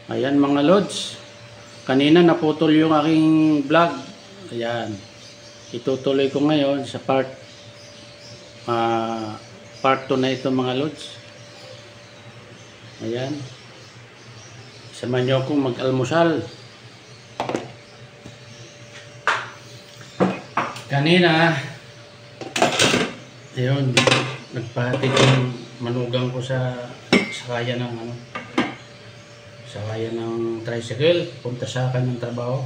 Ayan mga lods, kanina naputol yung aking vlog. Ayan, itutuloy ko ngayon sa part 2 na ito mga lods. Ayan, samahan niyo akong mag-almusal. Kanina ayun, nagpahatid yung manugang ko sa kaya ng tricycle punta sa kanyang trabaho.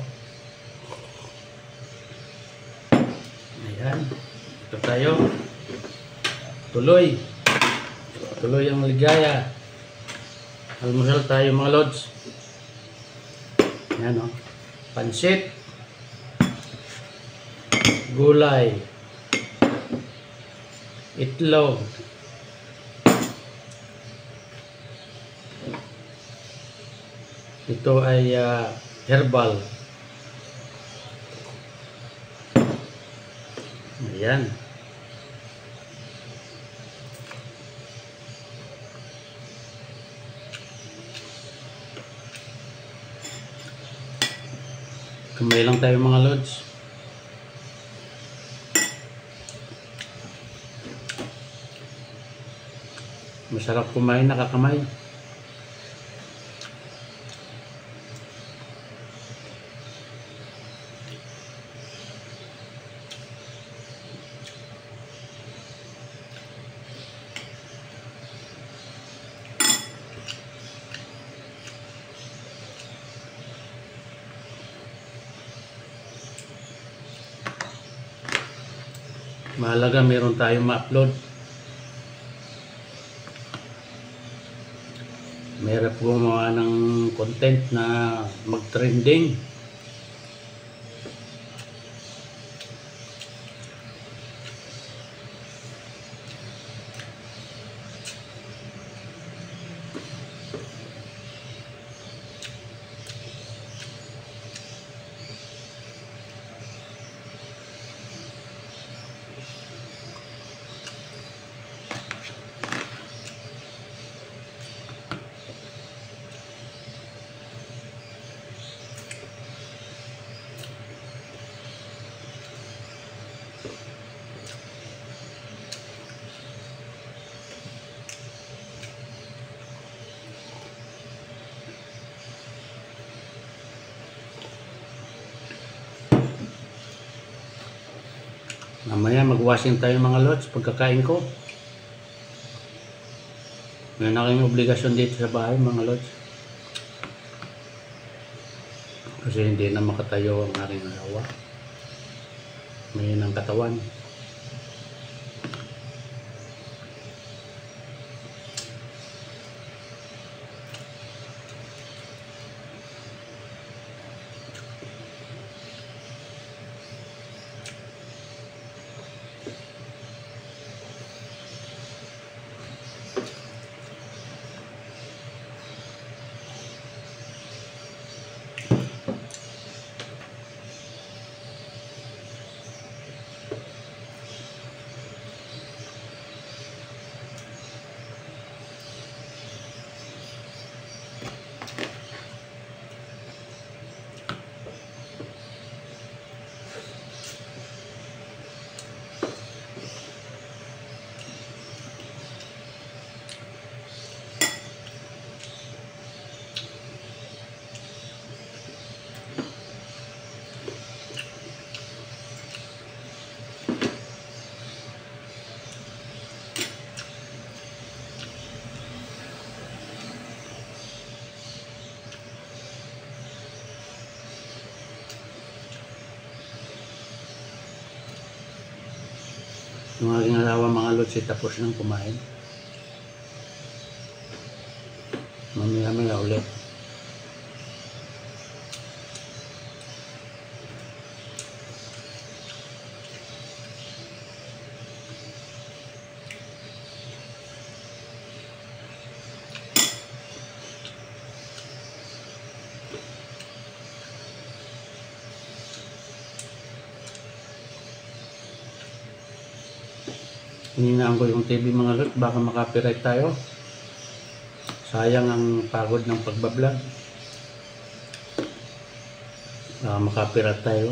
Ayan, ito tayo, tuloy ang ligaya. Almusal tayo mga lods. Ayan o, pansit, gulay, itlog, ito ay herbal. Ayan. Kamay lang tayo mga lods. Masarap kumain nakakamay. Mahalaga meron tayong ma-upload. Mahirap gumawa ng content na mag-trending. Mamaya mag-washing tayo mga lods pagkakain ko. May aking obligasyon dito sa bahay mga lods. Kasi hindi na makatayo ang aking asawa. May ng katawan. Yung aking asawa mga lods tapos nang kumain. Mamaya ulit. Hininaan ko yung TV mga lods, baka makapiright tayo. Sayang ang pagod ng pagbablog. Baka makapirat tayo.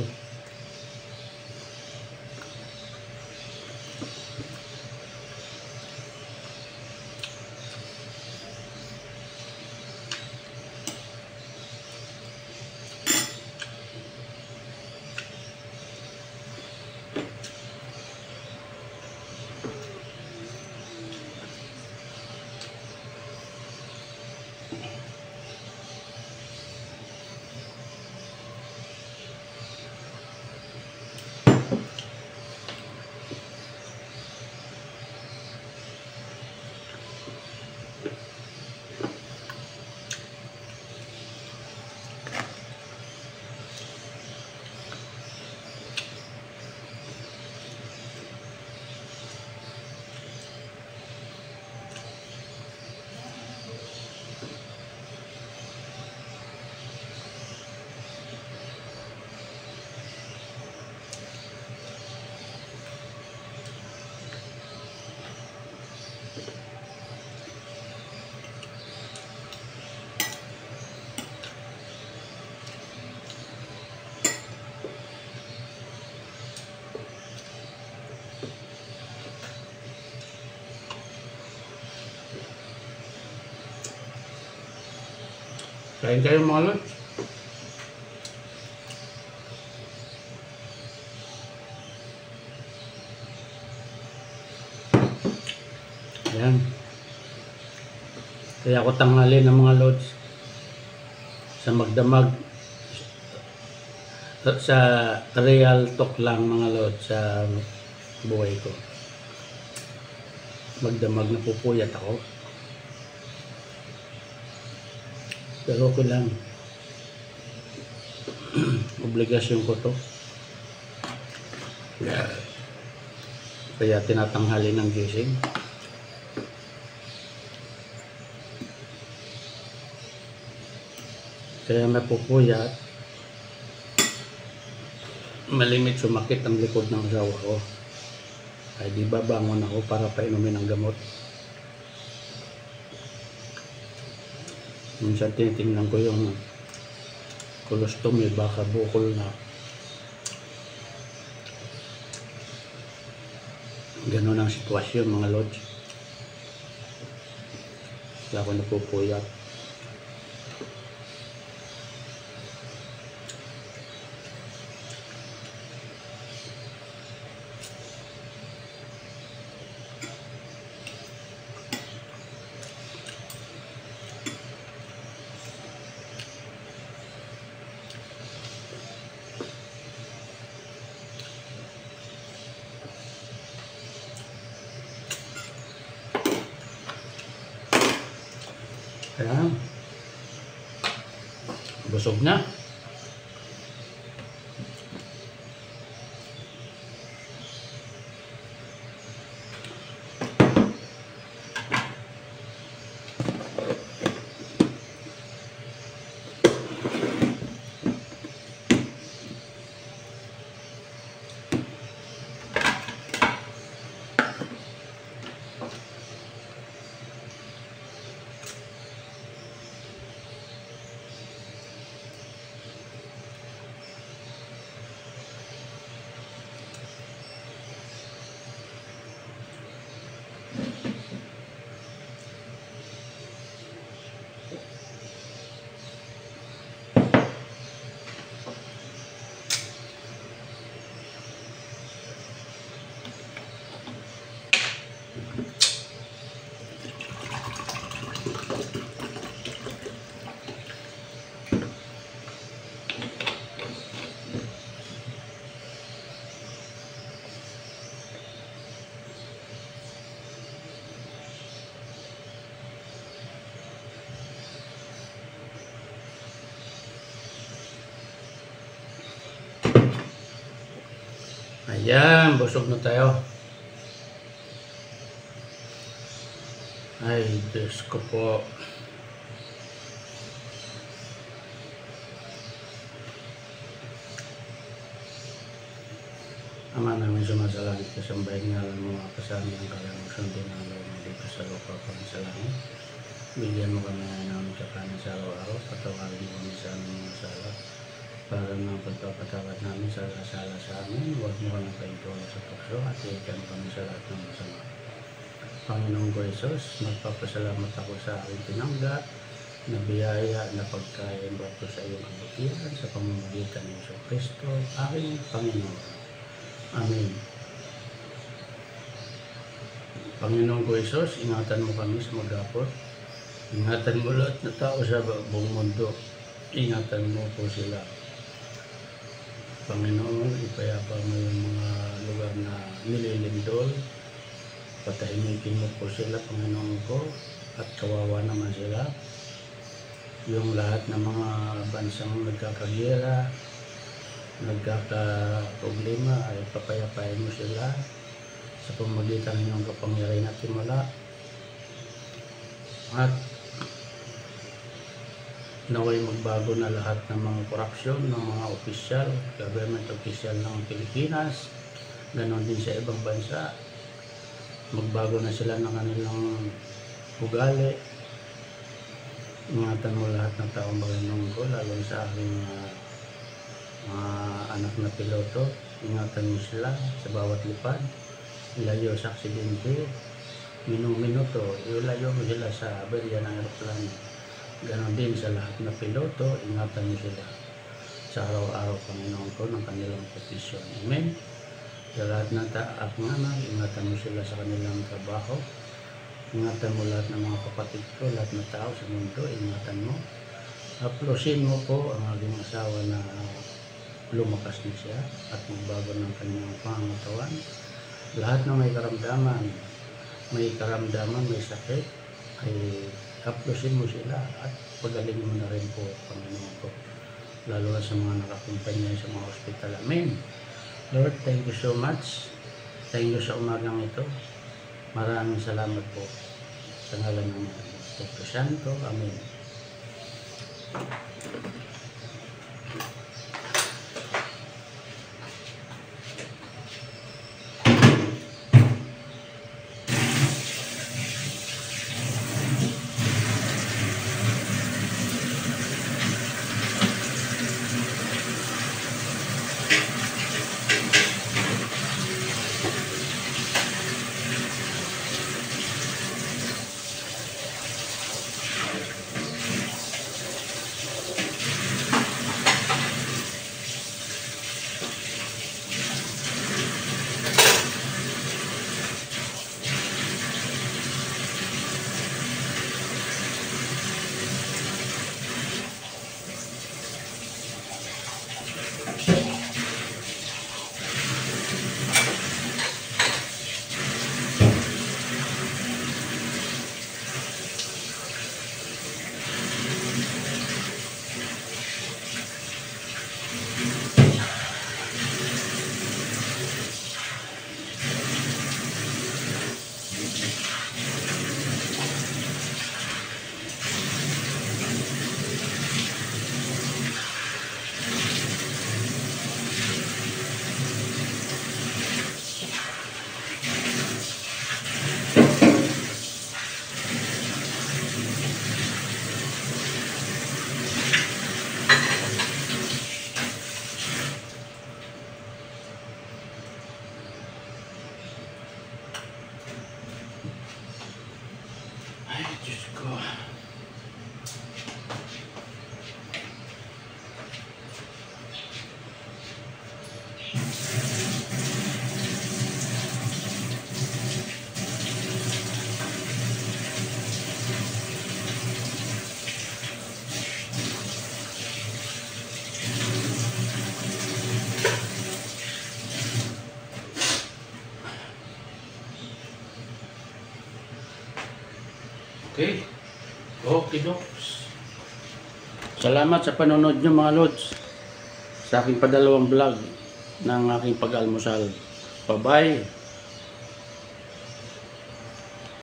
Kain kayo mga lods. Ayan. Kaya ako tanghali ng mga lods sa magdamag, sa real talk lang mga lods sa buhay ko. Magdamag na pupuyat ako. Pero okay lang. Obligasyon ko to. Kaya tinatanghali ng gising. Kaya napupuyat. Malimit sumakit ang likod ng asawa ko. Ay di ba bangon ako para painumin ng gamot. Minsan tinitingnan ko yung colostomy, baka bukol na. Ganun ang sitwasyon mga lods. Kaya ako napupuyat. Ayan. Busog na. Ayan, busog na tayo. Ay, Diyos ko po. Ama namin sumasalangit ka, sambahin ngalan mo, mga kasama ang kalamusan din ang loob mo dito sa lupa pang sa langit. Bigyan mo kami ngayon namin kakanin sa araw-araw, patawarin mo kami sa aming mga sala. para ng pagpapatawad namin sa sala sa amin. Huwag mo kami paintulong sa tukso at ikan kami sa lahat ng masama. Panginoong ko Jesus, magpapasalamat ako sa aking tinanggap na biyaya na pagkain bato sa iyong kabutihan sa pamamagitan ng Yesu Kristo, aking Panginoon. Amen. Panginoong ko Jesus, ingatan mo kami sa maghapon. Ingatan mo lahat na tao sa buong mundo. Ingatan mo po sila. Panginoon, ipayapa mo yung mga lugar na nililindol. Patahimikin mo po sila, Panginoon ko, at kawawa naman sila. Yung lahat ng mga bansang nagkakagyera, nagkakaproblema, ay papayapain mo sila sa pamamagitan ng iyong kapangyarihan at himala. At naway magbago na lahat ng mga korupsyon ng mga opisyal, government official ng Pilipinas, ganon din sa ibang bansa. Magbago na sila ng kanilang ugali. Ingatan mo lahat ng taong Panginoon ko, lalo sa aking anak na piloto. Ingatan mo sila sa bawat lipad. Ilayo sa aksidente. Minuto, ilayo mo sila sa aberya ng aeroplano. Ganon din sa lahat na piloto, ingatan mo sila sa araw-araw, Panginoon ko, ng kanilang posisyon. Amen. Sa lahat ng aking anak, ingatan mo sila sa kanilang trabaho. Ingatan mo lahat ng mga kapatid ko, lahat ng tao sa mundo, ingatan mo. Haplusin mo po ang aking asawa na lumakas na siya at magbago ng kanyang pangangatawan. Lahat na may karamdaman, may sakit, ay haplusin mo sila at pagalingin mo na rin po, Panginoon ko. Lalo na sa mga nakakumpanya sa mga ospital. Amen. Lord, thank you so much. Thank you sa umagang ito. Maraming salamat po sa ngalan ng Espiritu Santo. Amen. Okay. Okay, Docs. Salamat sa panonood nyo, mga Lods, sa aking padalawang vlog ng aking pag-almusal. Bye-bye.